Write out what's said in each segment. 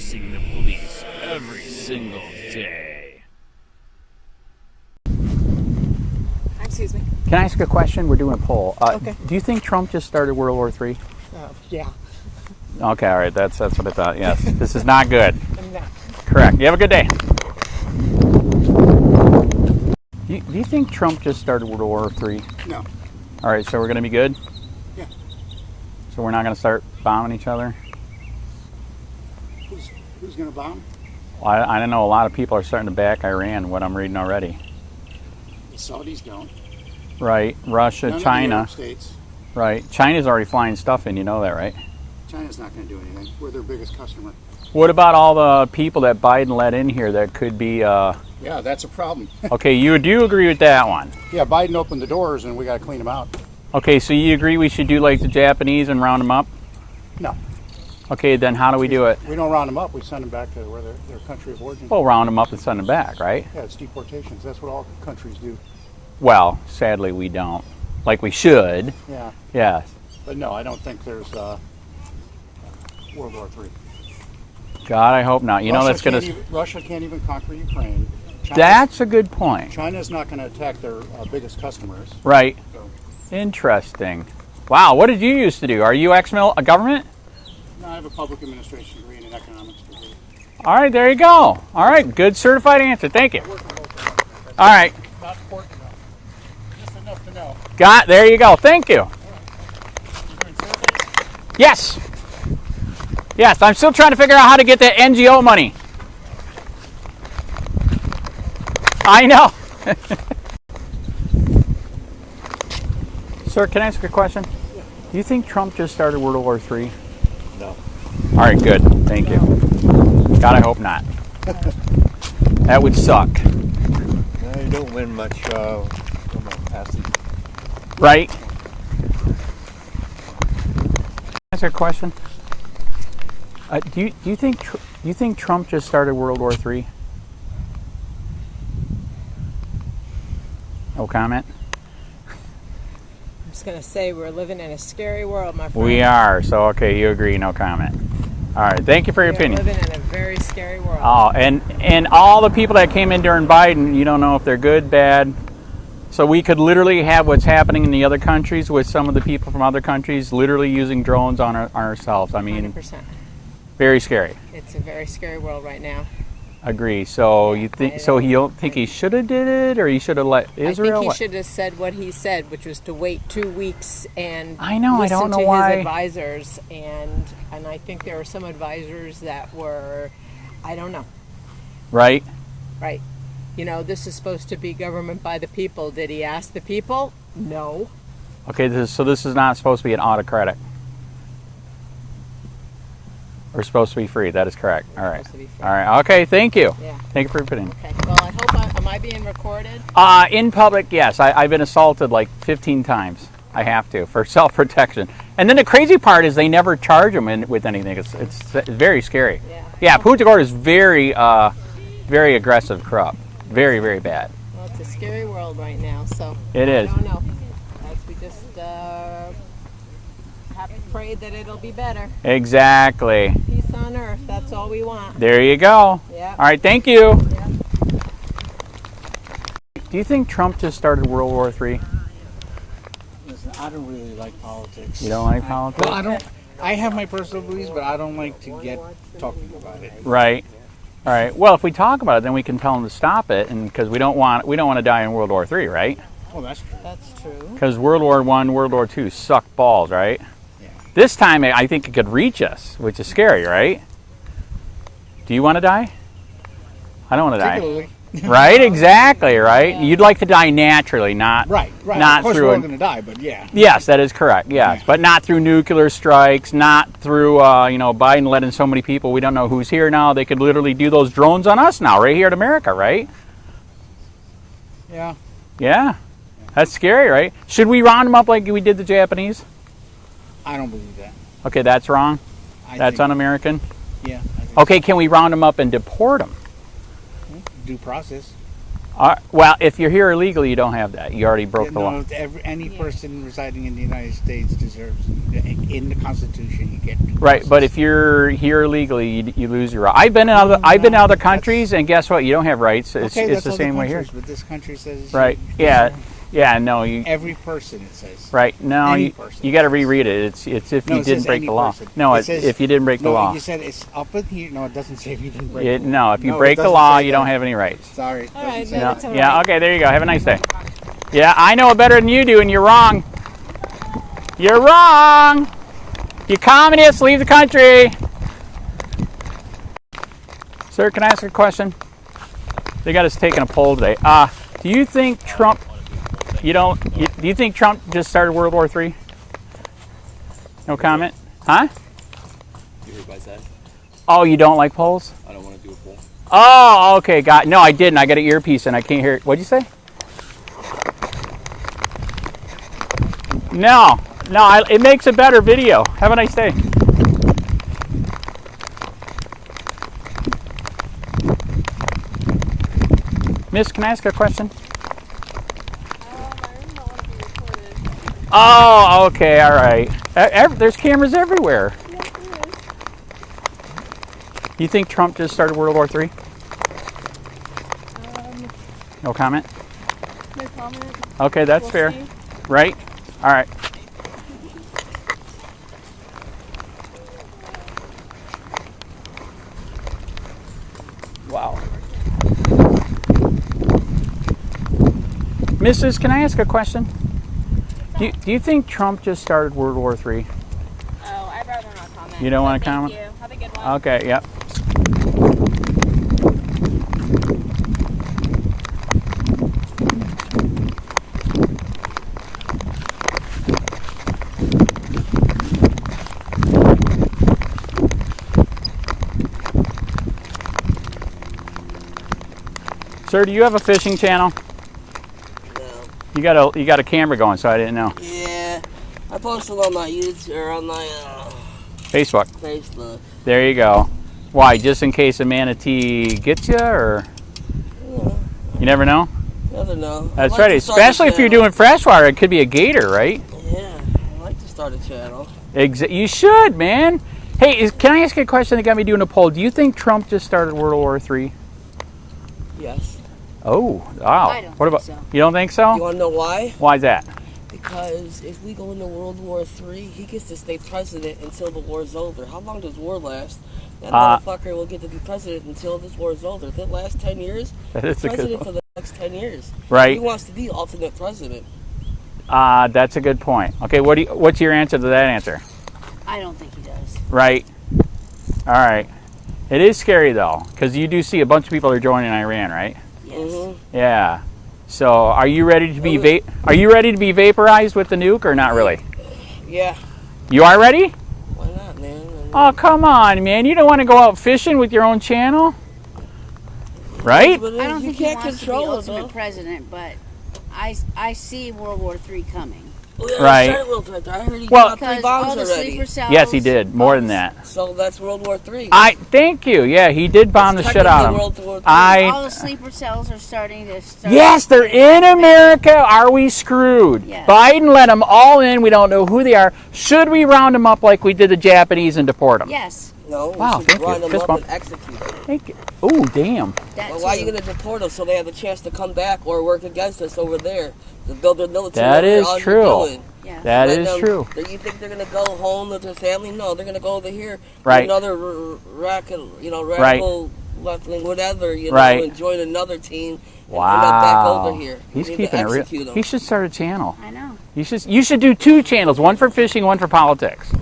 facing the police every single day. Excuse me. Can I ask a question? We're doing a poll. Okay. Do you think Trump just started World War III? Yeah. Okay, all right. That's what I thought. Yes. This is not good. No. Correct. You have a good day. Do you think Trump just started World War III? No. All right, so we're going to be good? Yeah. So we're not going to start bombing each other? Who's going to bomb? Well, I don't know. A lot of people are starting to back Iran, what I'm reading already. The Saudis don't. Right. Russia, None China. of the Arab states. Right. China's already flying stuff in. You know that, right? China's not going to do anything. We're their biggest customer. What about all the people that Biden let in here that could be... Yeah, that's a problem. Okay, you do agree with that one? Yeah, Biden opened the doors and we got to clean them out. Okay, so you agree we should do like the Japanese and round them up? No. Okay, then how do we do it? We don't round them up. We send them back to where their country of origin. Well, round them up and send them back, right? Yeah, it's deportations. That's what all countries do. Well, sadly we don't. Like we should. Yeah. Yes. But no, I don't think there's World War III. God, I hope not. You know that's going to... Russia can't even conquer Ukraine. That's a good point. China's not going to attack their biggest customers. Right. So. Interesting. Wow, what did you used to do? Are you a government? No, I have a public administration degree and an economics degree. All right, there you go. All right, good certified answer. Thank you. All right. Not important enough. Just enough to know. There you go. Thank you. Yes. Yes, I'm still trying to figure out how to get that NGO money. I know. Sir, can I ask a question? Yeah. Do you think Trump just started World War III? No. All right, good. Thank you. God, I hope not. That would suck. No, you don't win much from a passage. Right? Can I ask a question? Do you think Trump just started World War III? No comment? I'm just going to say we're living in a scary world, my friend. We are. So, okay, you agree, no comment. All right, thank you for your opinion. We're living in a very scary world. Oh, and all the people that came in during Biden, you don't know if they're good, bad. So we could literally have what's happening in the other countries with some of the people from other countries literally using drones on ourselves. I mean, 100%. Very scary. It's a very scary world right now. Agree. So you think so? You don't think he should have did it, or he should have let Israel? I think he should have said what he said, which was to wait 2 weeks and I know. listen I don't know to why. his advisors, and I think there were some advisors that were, I don't know. Right. Right. You know, this is supposed to be government by the people. Did he ask the people? No. Okay. This is not supposed to be an autocratic. We're supposed to be free. That is correct. All right. All right. Okay. Thank you. Yeah. Thank you for your opinion. Okay. Well, I hope am I being recorded? In public, yes. I've been assaulted like 15 times. I have to for self-protection. And then the crazy part is they never charge them with anything. It's very scary. Yeah. Yeah. Punta Gorda is very very aggressive, corrupt. Very, very bad. Well, it's a scary world right now. So It is. I don't know. As we just have to pray that it'll be better. Exactly. Peace on earth. That's all we want. There you go. Yeah. All right. Thank you. Yeah. Do you think Trump just started World War III? Listen, I don't really like politics. You don't like politics? Well, I have my personal beliefs, but I don't like to get talking about it. Right. All right. Well, if we talk about it, then we can tell them to stop it, and because we don't want to die in World War III, right? Oh, that's true. That's true. Because World War I, World War II sucked balls, right? Yeah. This time, I think it could reach us, which is scary, right? Do you want to die? I don't want to die. Particularly. Right? Exactly. Right. You'd like to die naturally, not Right. Not Of course, through we're all an- going to die, but yeah. Yes, that is correct. Yes, Yeah. but not through nuclear strikes, not through Biden letting so many people. We don't know who's here now. They could literally do those drones on us now, right here in America, right? Yeah. Yeah, that's scary, right? Should we round them up like we did the Japanese? I don't believe that. Okay, that's wrong. That's think, un-American. Yeah. I think Okay, can we round them up and deport them? due process. Well, if you're here illegally, you don't have that. You already broke the law. Any person residing in the United States deserves, in the Constitution, you get due Right, process. but if you're here illegally, you lose your right. I've been in other countries, and guess what? You don't have rights. It's the same way here. But this country says Right? Yeah. No. every person, it says. Right? No. Any You person. got to reread it. It's if No, you it didn't says break any the law. person. No. It says- If you didn't break the law. You said it's up in here. No, it doesn't say if you didn't break the law. No. If you No, it break the doesn't law, say you that. don't have any rights. Sorry. All right, doesn't then say it's all Yeah. right. Okay. There you go. Have a nice day. Yeah. I know it better than you do, and you're wrong. You're wrong. You communists, leave the country. Sir, can I ask a question? They got us taking a poll today. Do you think Trump? Do you think Trump just started World War III? No comment? Huh? You heard my side? Oh, you don't like polls? I don't want to do a poll. Oh, okay. No, I didn't. I got an earpiece and I can't hear it. What'd you say? No. It makes a better video. Have a nice day. Miss, can I ask a question? Oh, okay, all right. There's cameras everywhere. You think Trump just started World War III? No comment? No comment. Okay, that's We'll fair. see. Right? All right. Wow. Mrs., can I ask a question? Do you think Trump just started World War III? Oh, I'd rather not comment. You don't want to Thank comment? you. Have a good one. Okay, yep. Sir, do you have a fishing channel? No. You got a camera going, so I didn't know. Yeah, I posted on my YouTube or on my Facebook. Facebook. There you go. Why? Just in case a manatee gets you, or Yeah, you never know. never know. That's I'd like right. to start a Especially if you're channel. doing freshwater, it could be a gator, right? Yeah, I'd like to start a channel. You should, man. Hey, can I ask you a question that got me doing a poll? Do you think Trump just started World War III? Yes. Oh, wow. I don't What about? think so. You don't think You so? want to know why? Why's that? Because if we go into World War III, he gets to stay president until the war's over. How long does war last? That motherfucker will get to be president until this war is over. If it lasts 10 years, That is a good president for one. the next 10 years. Right. He wants to be alternate president. That's a good point. Okay, what's your answer to that answer? I don't think he does. Right. All right. It is scary though, because you do see a bunch of people are joining Iran, right? Yes. Mm-hmm. Yeah. So, are you ready to be Are you ready to be vaporized with the nuke, or not really? Yeah. You are ready? Why not, man? Oh, come on, man! You don't want to go out fishing with your own channel, right? But I don't you think he can't wants to be control it, ultimate though. president, but I see World War III coming. Well, yeah, Right. I heard he Well- got 3 Because bombs all the already. sleeper cells. Yes, he did more than that. So that's World War III. Thank you. Yeah, he did bomb the shit out of him. World War III. All the sleeper cells are starting to start. Yes, they're in America. Are we screwed? Yes. Biden let them all in. We don't know who they are. Should we round them up like we did the Japanese and deport them? Yes, No, Wow, we thank should you. run them Fist up bump. and execute them. Thank you. Oh, damn. that Well, too. why are you going to deport them so they have a chance to come back or work against us over there to build their military? That is all you're true. doing. Yeah. That Let is them- true. Do you think they're going to go home with their family? No, they're going to go over here. Right. Another radical left wing, whatever, Right. and join another team. And Wow. end up back over here. He's We need to keeping it real. execute 'em. He should start a channel. I know. You should do 2 channels, one for fishing, one for politics.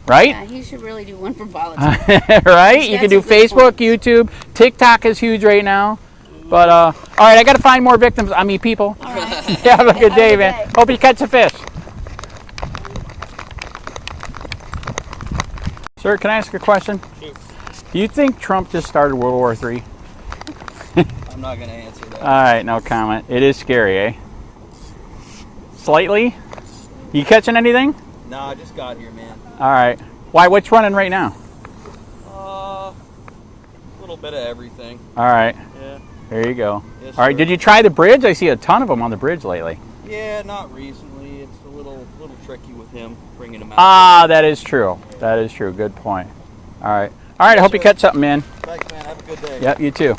Right? Yeah, he should really do one for politics. Right? You can do That's a good Facebook, point. YouTube, TikTok is huge right now. But all right, I got to find more victims. I mean people. All right. Have a good day, good man. day. Hope you catch a fish. Sir, can I ask a question? Do you think Trump just started World War III? I'm not going to answer that. All right, no comment. It is scary, eh? Slightly? You catching anything? No, I just got here, man. All right. Why? What's running right now? A little bit of everything. All right. Yeah. There you go. Yes, All right, sir. did you try the bridge? I see a ton of them on the bridge lately. Yeah, not recently. It's a little tricky with him bringing him out. Ah, that is true. That is true. Good point. All right. All right, I hope you catch something, man. Thanks, man. Have a good day. Yep, you too.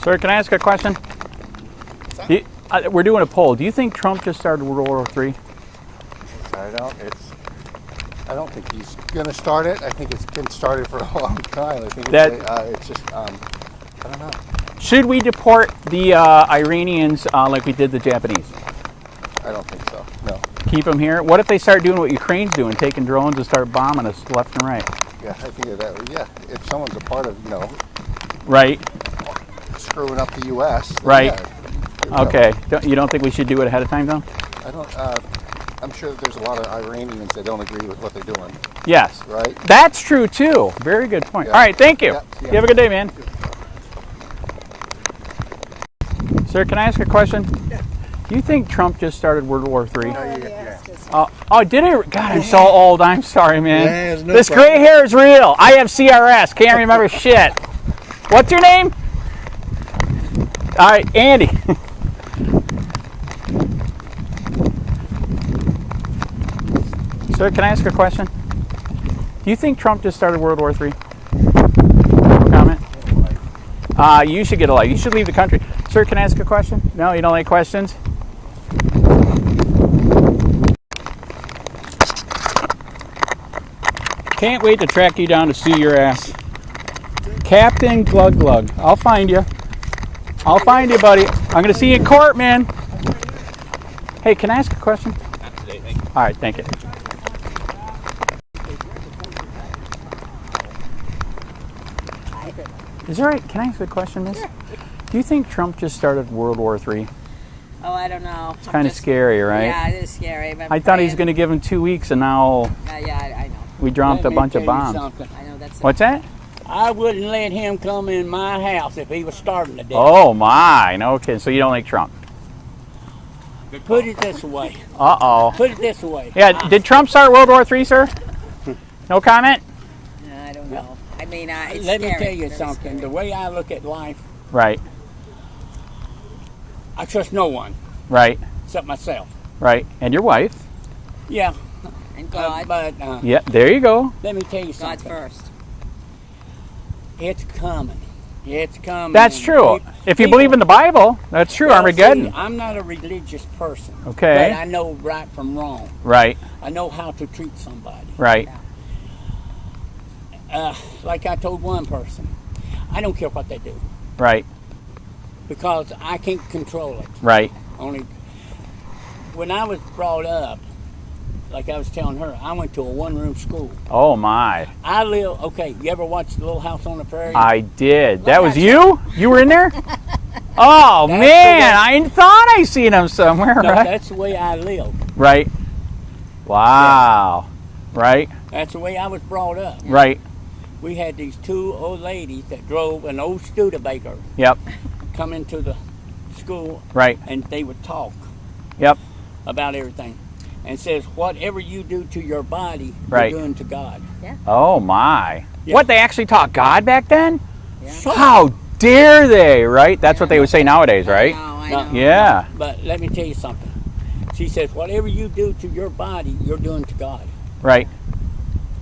Sir, can I ask a question? We're doing a poll. Do you think Trump just started World War III? I don't think he's going to start it. I think it's been started for a long time. I think it's just, I don't know. Should we deport the Iranians like we did the Japanese? I don't think so, no. Keep them here? What if they start doing what Ukraine's doing, taking drones and start bombing us left and right? Yeah, I think that, yeah, if someone's a part of, Right. screwing up the U.S. then Right. yeah, Okay. You don't think we should do it ahead of time, though? I don't, I'm sure that there's a lot of Iranians that don't agree with what they're doing, Yes. right? That's true, too. Very good point. Yeah. All right, thank you. Yeah, yeah. You have a good day, man. Sir, can I ask a question? Do you think Trump just started World War III? Oh, did he? God, I'm so old. I'm sorry, man. Yeah, no this problem. gray hair is real. I have CRS. Can't remember shit. What's your name? All right, Andy. Sir, can I ask a question? Do you think Trump just started World War III? No comment? You should get a light. You should leave the country. Sir, can I ask a question? No, you don't like questions? Can't wait to track you down to sue your ass. Captain Glug Glug. I'll find you. I'll find you, buddy. I'm going to see you in court, man. Hey, can I ask a question? All right, thank you. Is it all right? Can I ask a question, miss? Do you think Trump just started World War III? Oh, I don't know. It's kind of scary, right? Yeah, it is scary. I thought he was going to give him 2 weeks, and now Yeah, I know. we dropped a bunch of bombs. I know that's. What's that? I wouldn't let him come in my house if he was starting today. Oh, my. No, okay, so you don't like Trump. Put it this way. Uh-oh. Put it this way. Yeah, did Trump start World War III, sir? No comment? I don't know. I mean, it's Let me scary. tell you Very something. scary. The way I look at life, Right, I trust no one right, except myself. right. And your wife? Yeah. And God. But Yeah, there you go. let me tell you God something. first. It's coming. It's coming. That's true. If you believe in the Bible, that's true. Well, Armageddon. see, I'm not a religious person. Okay. But I know right from wrong. Right, I know how to treat somebody. right, Like I told one person, I don't care what they do right, because I can't control it. right. Only when I was brought up, like I was telling her, I went to a one-room school. Oh, my. I live. Okay, you ever watch The Little House on the Prairie? I did. That was you? You were in there? Oh, That's man. I thought I seen him somewhere, No, right? that's the way I live. Right. Wow. Right, That's the way I was brought up. right. We had these two old ladies that drove an old Studebaker Yep, come into the school, right. and they would talk Yep, about everything, and says, "Whatever you do to your body, Right. you're doing to God." oh, my. Yeah. What, they actually taught God back then? So- How dare they, right? That's what they would say nowadays, right? I No. know. Yeah, But let me tell you something. She says, "Whatever you do to your body, you're doing to God." right.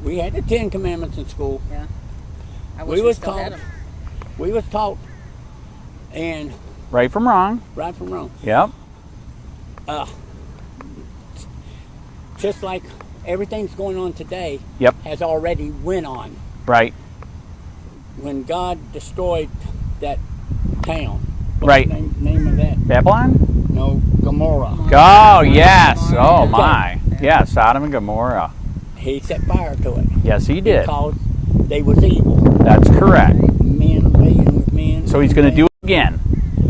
We had the 10 Commandments in school. I We wish we was still had taught. 'em. We was taught, and Right from wrong. right from wrong. Yep, Just like everything's going on today Yep. has already went on. right, When God destroyed that town. What's Right. the name of that? Babylon? No, Gomorrah. Oh, yes. Oh, Yeah. my. Yeah, Sodom and Gomorrah. He set fire to it Yes, he did. because they was evil. That's correct. Men laying with men. So he's going to do it again.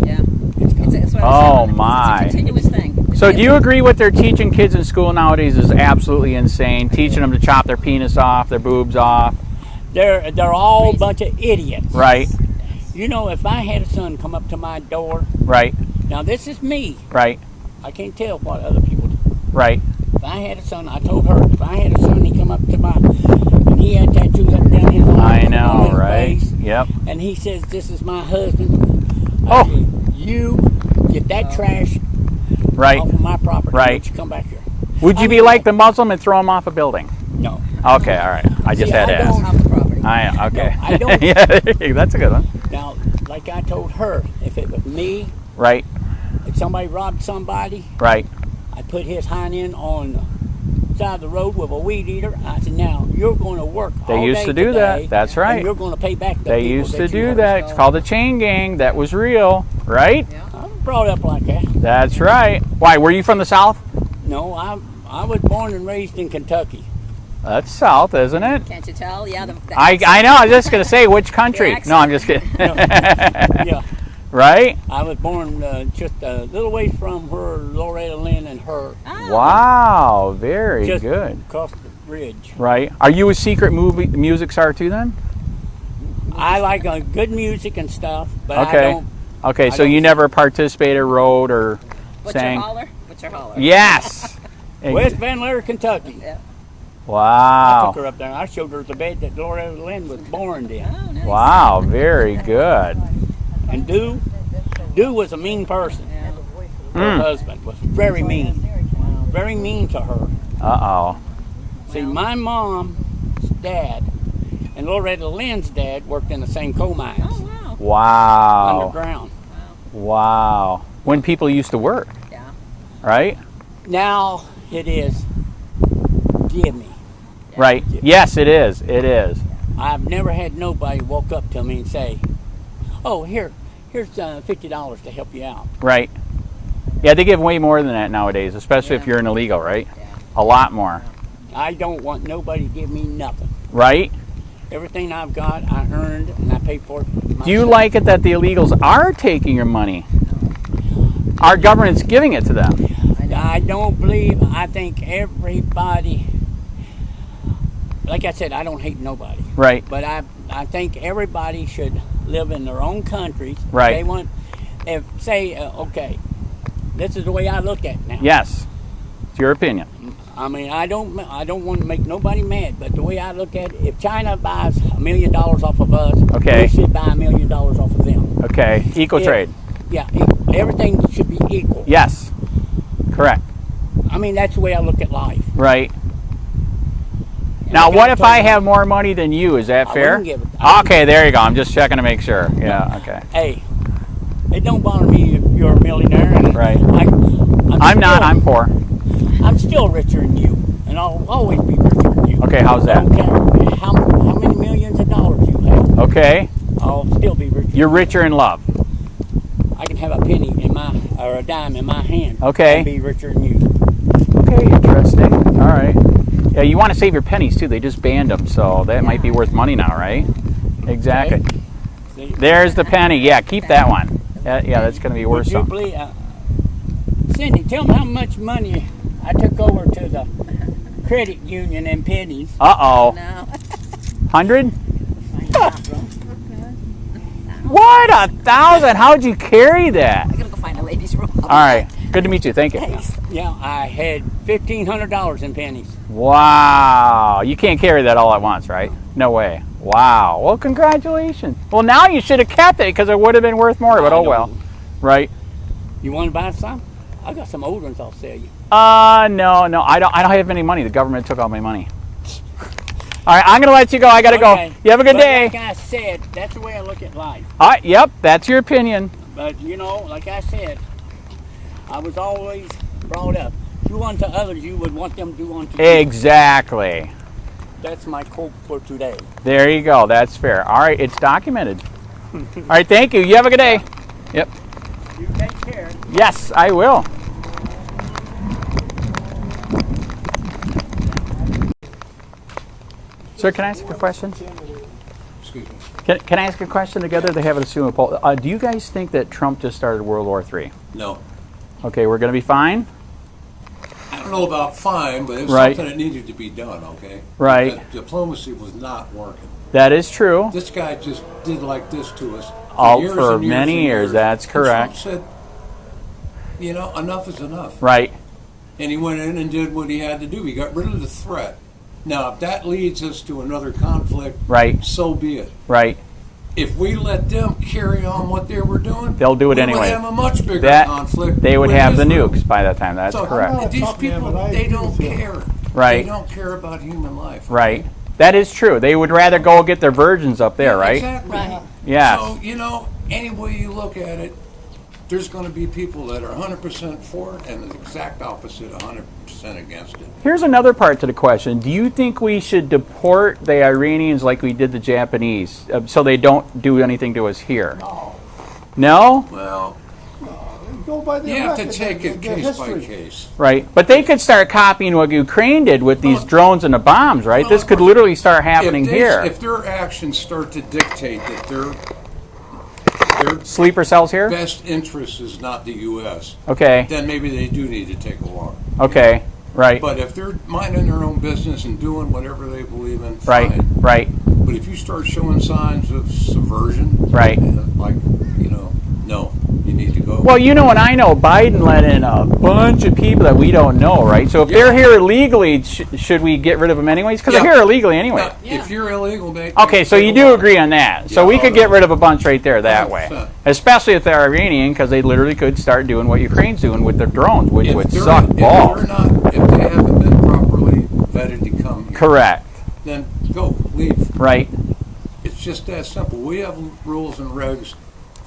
Yeah. It's what Oh, I'm saying. my. It's a continuous thing. So do you agree what they're teaching kids in school nowadays is absolutely insane? Teaching them to chop their penis off, their boobs off. They're all a bunch of idiots. Right, You know, if I had a son come up to my door, right, now this is me. right, I can't tell what other people do. right, If I had a son, I told her, if I had a son, he come up to my, and he had tattoos up down his arm. I on know, his right? face, Yep, And he says, "This is my husband." I Oh. said, "You get that trash Right. off of my property. Right. Don't you come back here." Would you I be mean, like the Muslim and throw him off a building? No. Okay, all right. I just See, had to I ask. don't- Off the property. Okay. No, I don't. Yeah, that's a good one. Now, like I told her, if it was me, Right, if somebody robbed somebody, right. I put his hind end on the side of the road with a weed eater. I said, "Now you're going to work They all used day to do today, that. That's right. And you're going to pay back the They people used that to you do hurt." that. It's called a chain gang. That was real, right? I was brought up like that. That's right. Why, were you from the South? No, I was born and raised in Kentucky. That's South, isn't it? Can't you tell? Yeah, the I know. I was just going to say which country. accent. No, I'm just kidding. Yeah, Right? I was born just a little ways from where Loretta Lynn and her, Wow, very just good. across the bridge. Right. Are you a secret music star too then? I like good music and stuff, but Okay. I don't. Okay, I so don't- you never participated, wrote, or What's your sang? holler? What's your holler? Yes. West Van Leer, Kentucky. I Wow. took her up there. I showed her the bed that Loretta Lynn was born in. Oh, nice. Wow, very good. And Dew was a mean person. Her Mm. husband was very mean. Very mean to her. Uh-oh. See, my mom's dad and Loretta Lynn's dad worked in the same coal mines Oh, wow. Wow. underground. Wow. When people used to work, Yeah. right? Now it is give me. Right. Yes, it is. It is. I've never had nobody walk up to me and say, "Oh, here's $50 to help you out." Right. Yeah, they give way more than that nowadays, especially if you're an illegal, right? A lot more. I don't want nobody to give me nothing. Right? Everything I've got, I earned and I paid for it myself. Do you like it that the illegals are taking your money? Our government's giving it to them. I don't believe. I think everybody. Like I said, I don't hate nobody. Right. But I think everybody should live in their own countries. Right. They want, if say, okay, this is the way I look at it now. Yes. It's your opinion. I mean, I don't want to make nobody mad, but the way I look at it, if China buys $1 million off of us, Okay. we should buy $1 million off of them. Okay. Equal If- trade. Yeah, everything should be equal. Yes. Correct. I mean, that's the way I look at life. Right. And Now, I what gotta if tell I you, have more money than you? Is that I fair? wouldn't give it- I Okay, there you go. I'm just checking to make sure. Yeah, okay. Hey, it don't bother me if you're a millionaire. And Right. I'm not. still- I'm poor. I'm still richer than you, and I'll always be richer than you. Okay, how's I that? don't care how many millions of dollars you have. Okay. I'll still be richer. You're richer in love. I can have a penny in my or a dime in my hand. Okay. And be richer than you. Okay, interesting. All right. Yeah, you want to save your pennies too. They just banned them, so that might be worth money now, right? Exactly. See? There's the penny. Yeah, keep that one. Yeah, that's going to be worth Would you something. believe, Cindy, tell me how much money I took over to the credit union in pennies. Uh-oh. No. 100? What? 1,000? How'd you carry that? I'm gonna go find a ladies' room. All right. Good to meet you. Thank you. Yeah, I had $1,500 in pennies. Wow. You can't carry that all at once, right? No way. Wow. Well, congratulations. Well, now you should have kept it because it would have been worth more, but oh well. Right? You want to buy some? I got some old ones I'll sell you. No. I don't have any money. The government took all my money. All right, I'm going to let you go. I got to Okay. go. You have a good But day. Like I said, that's the way I look at life. All right, yep, that's your opinion. But, you know, like I said, I was always brought up. Do unto others, you would want them to do unto you. Exactly. That's my quote for today. There you go. That's fair. All right, it's documented. All right, thank you. You have a good day. Yep. You take care. Yes, I will. Sir, can I ask you a question? Excuse me. Can I ask a question together? They have it assume a poll. Do you guys think that Trump just started World War III? No. Okay, we're going to be fine? I don't know about fine, but it's Right. something that needed to be done, okay? Right. The diplomacy was not working. That is true. This guy just did like this to us. All years for and years many and years, that's And correct. Trump said, you know, enough is enough. Right. And he went in and did what he had to do. He got rid of the threat. Now, if that leads us to another conflict, Right. so be it. Right. if we let them carry on what they were doing, They'll do it we anyway. would have a much bigger That conflict. they would with have the Israel. nukes by that time. That's So, correct. These Tough man, people, but I they agree don't with you. care. Right. They don't care about human life. Right. That is true. They would rather go get their virgins up there, right? Exactly. Right. Yes. So, any way you look at it, there's going to be people that are 100% for it and the exact opposite, 100% against it. Here's another part to the question. Do you think we should deport the Iranians like we did the Japanese so they don't do anything to us here? No? Well, Go by the you have to record, take the it case by history. case. Right. But they could start copying what Ukraine did with these drones and the bombs, right? Well, This could literally start happening here. If their actions start to dictate that their Sleeper cells here? best interest is not the U.S., Okay. then maybe they do need to take a walk. Okay. Right. But if they're minding their own business and doing whatever they believe in, Right. fine. Right. But if you start showing signs of subversion, Right. like, no, you need to go. Well, and I know Biden let in a bunch of people that we don't know, right? So if they're here illegally, should we get rid of them anyways? Because Yeah. they're here illegally anyway. Now, if you're illegal, mate. Okay, so you do agree on that. So Yeah, we could get 100%. rid of a bunch right there that way. 100%. Especially if they're Iranian, because they literally could start doing what Ukraine's doing with their drones, which would suck balls. If they haven't been properly vetted to come here, Correct. then go, leave. Right. It's just that simple. We have rules and regs.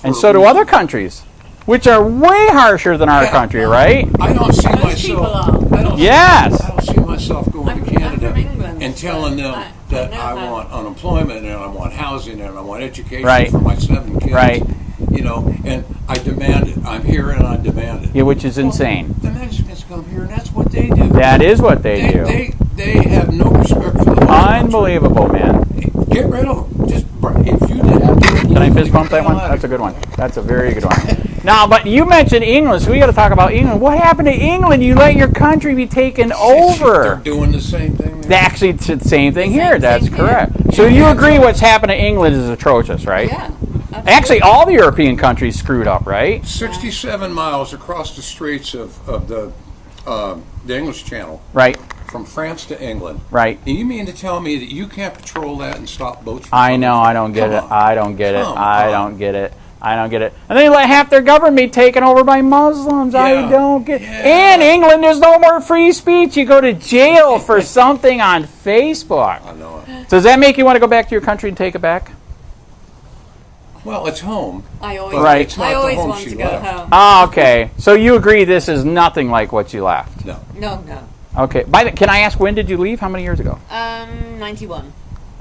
And for so a do reason. other countries, which are way harsher than our Yeah. country, right? I don't see people myself. are. I don't Yes. I don't see myself going I'm to Canada from England, and so telling them I that know I that. want unemployment and I want housing and I want education Right. for my 7 kids. Right. And I demand it. I'm here and I demand it. Yeah, which is insane. The Mexicans come here and that's what they do. That is what they do. They have no respect for the whole Unbelievable, man. country. Get rid of them. Just if you did have to, Can I fist bump that one? That's a good one. That's a very good one. Now, but you mentioned England, so we got to talk about England. What happened to England? You let your country be taken They're over. doing the same thing. there. Actually, it's the same thing here. Same That's thing here. correct. So you agree what's happened to England is atrocious, right? Yeah. Actually, all the European countries screwed up, right? 67 miles across the straits of the English Channel Right, from France to England. right. And you mean to tell me that you can't patrol that and stop boats from I coming know, from- I don't get Come it. on. I don't get it. Come I on. don't get it. I don't get it. And they let half their government be taken over by Muslims. I Yeah. don't get. Yeah. And England, there's no more free speech. You go to jail for something on Facebook. I know it. Does that make you want to go back to your country and take it back? Well, it's home. I always, Right. It's not I the always home want she to go left. home. Oh, okay. So you agree this is nothing like what you left? No. No. Okay. Can I ask, when did you leave? How many years ago? 91.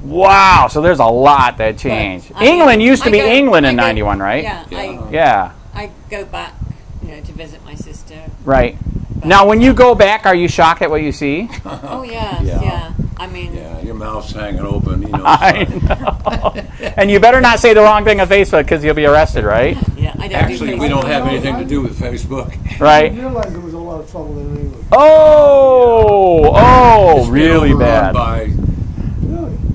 Wow. So there's a lot that changed. I- England used to I be go- England in I go- '91, right? Yeah. Yeah. I go back, to visit my sister. Right. Now, when you go back, are you shocked at what you see? Oh yes, Yeah. yeah. I mean, Yeah, your mouth's hanging open. I know. And you better not say the wrong thing on Facebook because you'll be arrested, right? yeah. I don't Actually, do we don't Facebook. have anything to do with Facebook. I Right. didn't realize there was a lot of trouble in England. Oh, It's been really overrun bad. By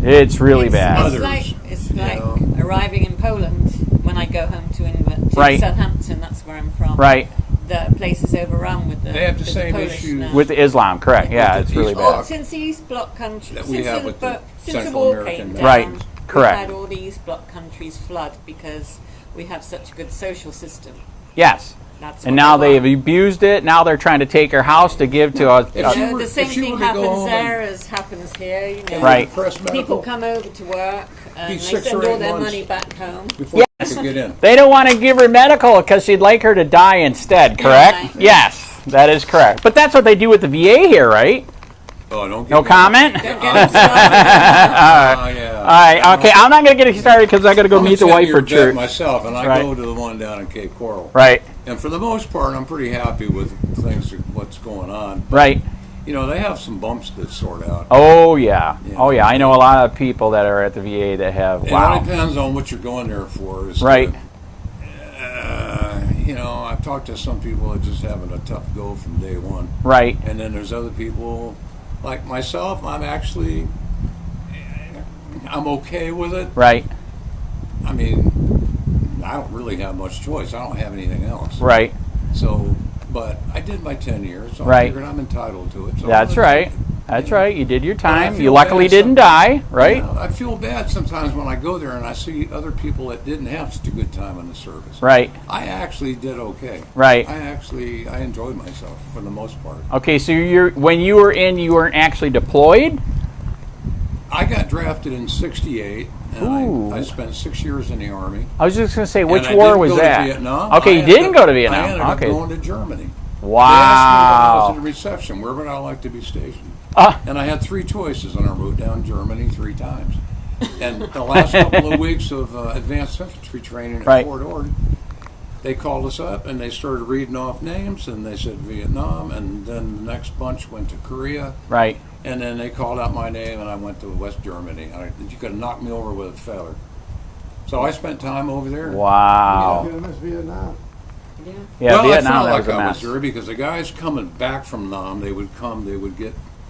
It's really bad. Others, It's you like know. arriving in Poland when I go home to England, to Right. Southampton. That's where I'm from. Right. The place is overrun with the. They have the with same Polish issue now. With Islam, correct. Yeah, it's really East Oh, bad. since the East Bloc countries, That we since have the, with the since the Central war American came nations. down, Right, we correct. had all the East Bloc countries flood because we have such a good social system. Yes. That's And what now they they've want. abused it. Now they're trying to take your house to give to a. If she were- The same if she thing were to go happens home there as happens here. Right. Press People medical come over to work and Be they 6 send or all 8 their months. money back home. before you could get in. They don't want to give her medical because she'd like her to die instead, correct? Right. Yes, that is correct. But that's what they do with the VA here, right? Oh, don't get No me- comment? Don't get them started. Oh, yeah. All right, okay. I'm not going to get you started because I got to go I'm a meet the wife 10-year for vet church. myself, and I Right. go to the one down in Cape Coral. Right, And for the most part, I'm pretty happy with things, what's going on. right. They have some bumps to sort out. Oh, yeah. Yeah. Oh, yeah. I know a lot of people that are at the VA that have, And wow. it depends on what you're going there for. Right. I've talked to some people that just having a tough go from day one. Right, And then there's other people, like myself, I'm okay with it. right, I mean, I don't really have much choice. I don't have anything else. right. So, but I did my 10 years, so Right. I figured I'm entitled to it. So That's I'm gonna right. take it. That's right. You did your time. feel You luckily bad didn't die, right? I feel bad sometimes when I go there and I see other people that didn't have such a good time in the service. Right. I actually did okay. Right. I enjoyed myself for the most part. Okay, so when you were in, you weren't actually deployed? I got drafted in '68, and I spent 6 years in the Army. I was just going to say, which And I war didn't was go to that? Vietnam. Okay, you didn't go to Vietnam. I ended up Okay. going to Germany. They asked me when I was in Wow. reception, where would I like to be stationed? Ah. And I had 3 choices, and I wrote down Germany 3 times. And the last couple of weeks of advanced infantry training at Right. Fort Ord, they called us up and they started reading off names, and they said Vietnam, and then the next bunch went to Korea, Right. and then they called out my name, and I went to West Germany. You could have knocked me over with a feather. So I spent time over there. Wow. You miss Vietnam. Yeah, Well, Vietnam, I felt that like was a I was mess. there because the guys coming back from Nam, they would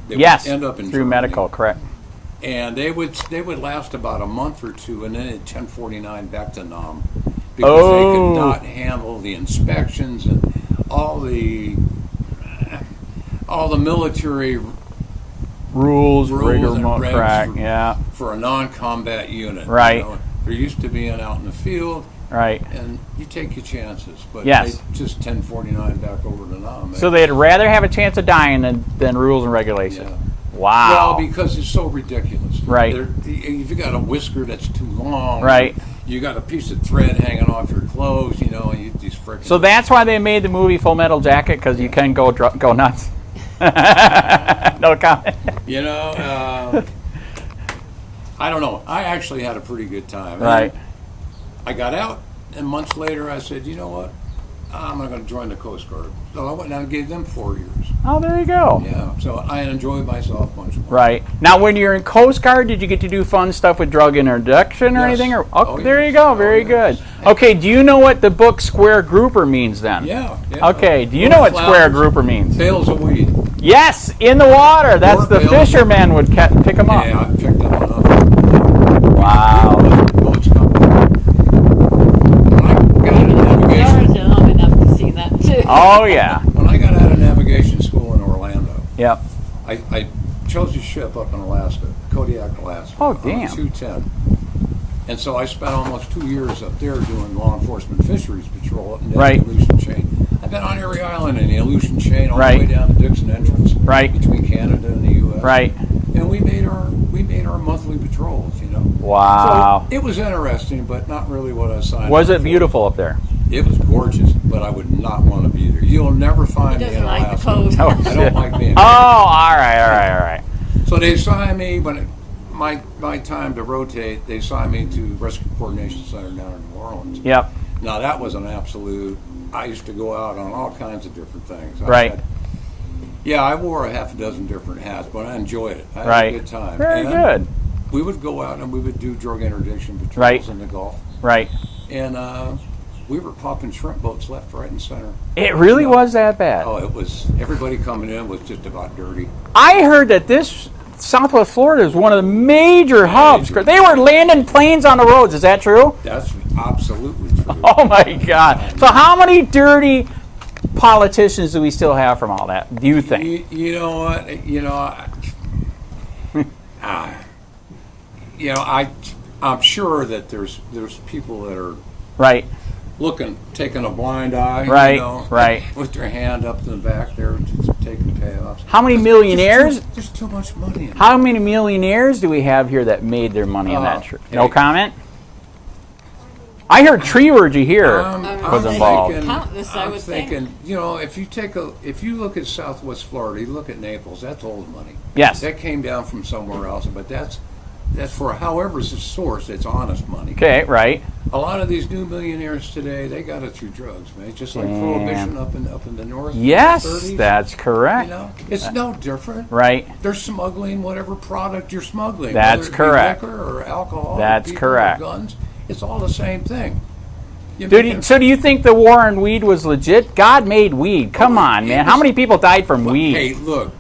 Yes, end up in through Germany. medical, correct. And they would last about a month or two, and then at 1049 back to Nam because they could not handle the inspections and all the military Rules and regs correct, yeah, for a non-combat unit. Right. They're used to being out in the field, right. and you take your chances. But Yes. they just 1049 back over to Nam. So they'd rather have a chance of dying than rules and regulations. Yeah. Wow. Well, because it's so ridiculous. Right. If you got a whisker that's too long, Right. You got a piece of thread hanging off your clothes, and these frickin'. So that's why they made the movie Full Metal Jacket, because you can go nuts. No comment. I don't know. I actually had a pretty good time. Right. I got out, and months later, I said, you know what? I'm not going to join the Coast Guard. So I went down and gave them 4 years. Oh, there you go. Yeah. So I enjoyed myself much more. Right. Now, when you're in Coast Guard, did you get to do fun stuff with drug interdiction or Yes. anything? Or Oh, there yes. you go. Oh, Very yes. good. Okay. Do you know what the book Square Grouper means then? Yeah. Okay. Do you know what Square Grouper means? Bales of weed. Yes, in the water. That's Or the bales. fishermen would pick them up. Yeah, I picked up enough. Wow. Boats come. When I got out of navigation, You're young enough to see that too. Oh yeah. when I got out of navigation school in Orlando, Yep. I chose a ship up in Alaska, Kodiak, Alaska. Oh, on damn. 210. And so I spent almost 2 years up there doing law enforcement fisheries patrol up and down Right. the Aleutian Chain. I've been on every island in the Aleutian Chain, all Right. the way down to Dixon Entrance, Right. between Canada and the U.S. Right. And we made our monthly patrols, Wow. So it was interesting, but not really what I signed Was up it for. beautiful up there? It was gorgeous, but I would not want to be there. You'll never find me in doesn't like the Alaska. coast. Oh, I don't like being Oh, there. all right. So they assigned me when my time to rotate. They assigned me to Rescue Coordination Center down in New Orleans. Yep. Now that was an absolute. I used to go out on all kinds of different things. Right. I wore a half a dozen different hats, but I enjoyed it. I had Right. a good time. Very And good. We would go out and we would do drug interdiction patrols Right. in the Gulf, Right. and we were popping shrimp boats left, right, and center. It really was that bad. Oh, it was. Everybody coming in was just about dirty. I heard that this Southwest Florida is one of the major hubs. They were landing planes on the roads. Is that true? That's absolutely true. Oh my God! So how many dirty politicians do we still have from all that? Do you think? You know what? I'm sure that there's people that are Right. taking a blind eye, Right, right. with their hand up in the back there, just taking payoffs. How many millionaires? There's too much money in it. How many millionaires do we have here that made their money in that? No comment. I heard Tree Orgy here was involved. Countless, I would think. If you look at Southwest Florida, you look at Naples, that's old money. Yes. That came down from somewhere else, but that's for however it's sourced, it's honest money. Okay, right. A lot of these new millionaires today, they got it through drugs, man. Just like Prohibition up in the north. Yes, in the 30s. that's correct. It's no different. Right. They're smuggling whatever product you're smuggling. That's whether it be correct. Liquor or alcohol. That's or people correct. Or guns. It's all the same thing. So do you think the war on weed was legit? God made weed. Come on, man. How many people died from weed? Hey, look.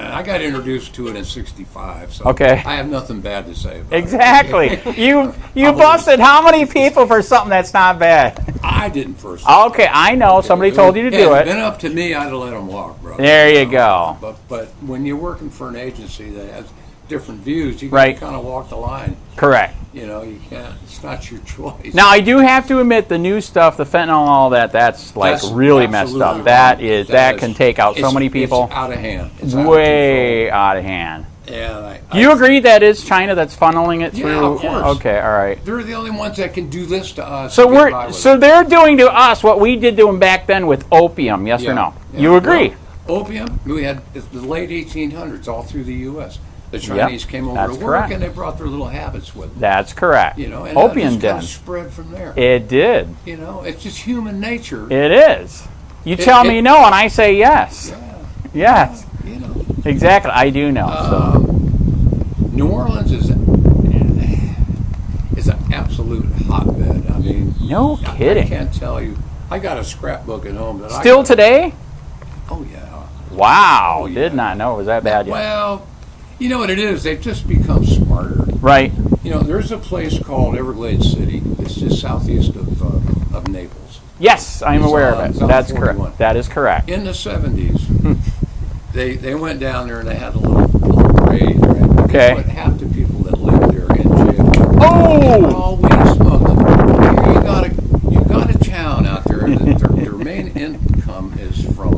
I got introduced to it in '65, so Okay. I have nothing bad to say about Exactly. it. You busted how many people for something that's not bad? I didn't first. Okay, I know. Somebody told you to do Had it. been up to me, I'd have let them walk, bro. There you go. But when you're working for an agency that has different views, you Right. kind of walk the line. Correct. You know, you can't. It's not your choice. Now, I do have to admit, the new stuff, the fentanyl and all that, that's like That's really messed absolutely up. That wrong. is, that can take out so It's- many people. It's out of hand. It's out of Way control. out of hand. Yeah. Do you agree that is China that's funneling it Yeah, through? of course. Okay, all right. They're the only ones that can do this to us. So and get by with it. they're doing to us what we did to them back then with opium. Yes or no? Yeah. You agree? Well, opium. We had the late 1800s all through the U.S. The Chinese came over that's to work correct. and they brought their little habits with them. That's correct. You know, and Opium that just kind den. of spread from there. It did. You know, it's just human nature. It is. You tell me no, and I say yes. Yeah. Yes. You know. Exactly. I do know. New Orleans is an absolute hotbed. I mean, No I kidding. can't tell you. I got a scrapbook at home that Still today? Oh yeah. Wow. Oh, yeah. Did not know it was that bad yet. Well, you know what it is? They've just become smarter. Right. You know, there's a place called Everglades City. It's just southeast of Naples. Yes, I'm It's aware on- of it's it. on That's 41. correct. That is correct. In the 70s, they went down there and they had a little parade. Right? Okay. They put half the people that lived there in jail. Oh! All weed smuggling. You got a town out there that their main income is from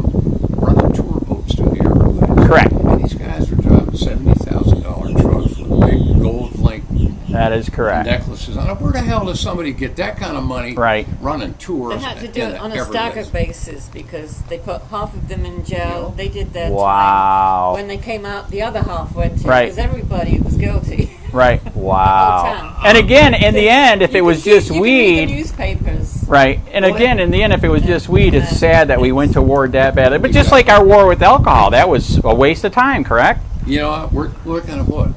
running tour boats to the Everglades. Correct. And these guys are driving $70,000 trucks with big gold link That is correct. necklaces on it. Where the hell does somebody get that kind of money Right. running tours? They had to do in it on the a staggered Everglades? basis because they put half of them in jail. They did their Wow. time. When they came out, the other half went to Right. because everybody was guilty. Right. Wow. town. And again, in the end, if it was just you can read weed, the newspapers. right? And again, in the end, if it was just weed, it's sad that we went to war that badly. But just Exactly. like our war with alcohol, that was a waste of time, correct? You know, we're looking at what?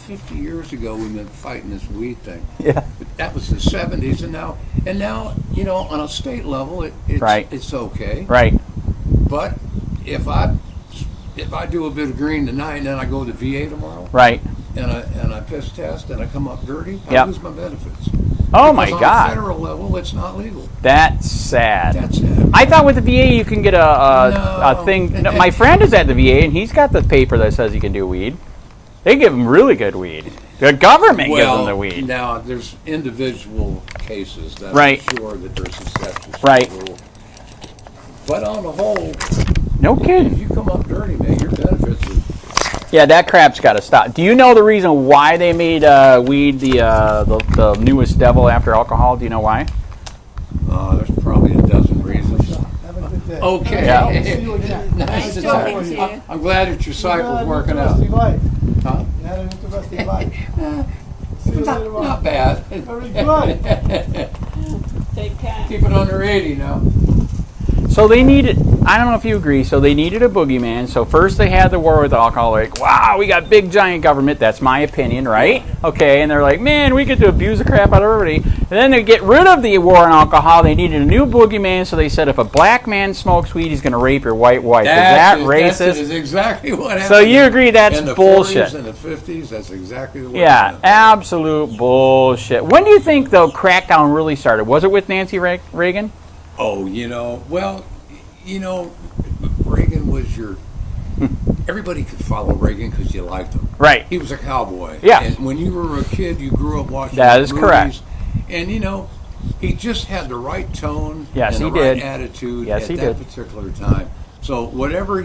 50 years ago, we've been fighting this weed thing. Yeah. But that was the 70s, and now, you know, on a state level, it's Right. it's okay. Right. But if I do a bit of green tonight and then I go to VA tomorrow Right. and I piss test and I come up dirty, I Yep. lose my benefits. Oh my Because on a God. federal level, it's not legal. That's sad. That's it. I thought with the VA you can get a No. thing. No, my friend is at the VA and he's got the paper that says he can do weed. They give him really good weed. The government gives him the weed. Now there's individual cases that Right. I'm sure that there's exceptions to Right. the rule. But on the whole, No if kidding. you come up dirty, man, your benefits are. Yeah, that crap's got to stop. Do you know the reason why they made weed the newest devil after alcohol? Do you know why? There's probably a dozen reasons. Have a good day. Okay. Yeah. See you again. Nice to talking talk. to you. I'm glad that your cycle's working out. Interesting life. Huh? You had an interesting life. See you later on. Not bad. Very good. Take care. Keep it under 80 now. So they needed, I don't know if you agree, so they needed a boogeyman. So first they had the war with alcohol, like, wow, we got big giant government. That's my opinion, right? Okay, and they're like, man, we get to abuse the crap out of everybody. And then to get rid of the war on alcohol, they needed a new boogeyman. So they said, if a black man smokes weed, he's going to rape your white wife. Is that racist? That is exactly what happened. So you agree that's in the bullshit? 40s and the 50s, that's exactly the way it Yeah, happened. absolute bullshit. When do you think the crackdown really started? Was it with Nancy Reagan? Oh, Reagan was everybody could follow Reagan because you liked him. Right. He was a cowboy. Yeah. And when you were a kid, you grew up watching That his is movies. correct. And, he just had the right tone Yes, and he the right did. attitude Yes, at he that did. particular time. So whatever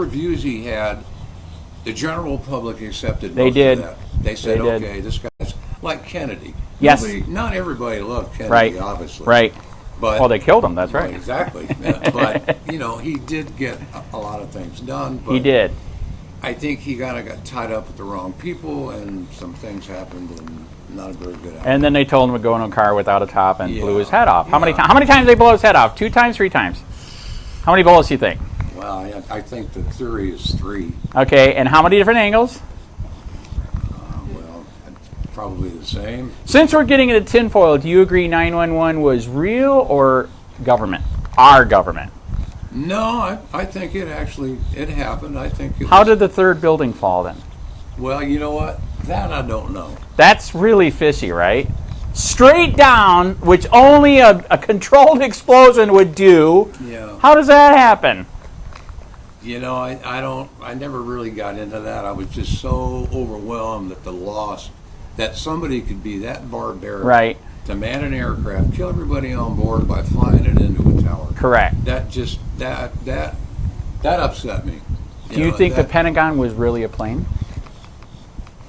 views he had, the general public accepted They most did. of that. They said, They did. okay, this guy's like Kennedy. Yes. Not everybody loved Kennedy, Right. obviously. Right. But Well, they killed him. That's right. Exactly. Yeah, but, he did get a lot of things done. But He did. I think he kind of got tied up with the wrong people, and some things happened, and not a very good outcome. And then they told him to go in a car without a top and blew Yeah. his head off. How many Yeah. how many times did they blow his head off? 2 times, 3 times? How many bullets do you think? Well, I think the theory is 3. Okay, and how many different angles? Well, probably the same. Since we're getting into tinfoil, do you agree 911 was real or government? Our government. No, I think it happened. I think it How was, did the 3rd building fall then? Well, you know what? That I don't know. That's really fishy, right? straight down, which only a controlled explosion would do. Yeah. How does that happen? You know, I never really got into that. I was just so overwhelmed at the loss that somebody could be that barbaric Right. to man an aircraft, kill everybody on board by flying it into a tower. Correct. That just that upset me. Do you think the Pentagon was really a plane?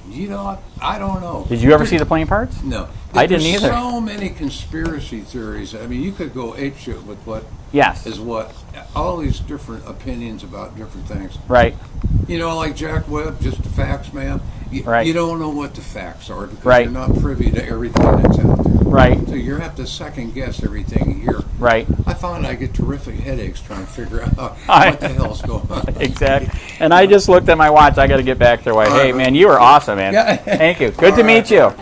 You know, I don't know. Did you ever see the plane parts? No. I didn't There's either. so many conspiracy theories. I mean, you could go apeshit with what Yes. is what all these different opinions about different things. Right. You know, like Jack Webb, just the facts, man. Right. You don't know what the facts are because Right. you're not privy to everything that's out there. Right. So you have to second guess everything you hear. Right. I find I get terrific headaches trying to figure out what the hell's going on. Exactly. And I just looked at my watch. I got to get back there. Hey, man, you were awesome, man. Yeah. Thank you. Good to meet you.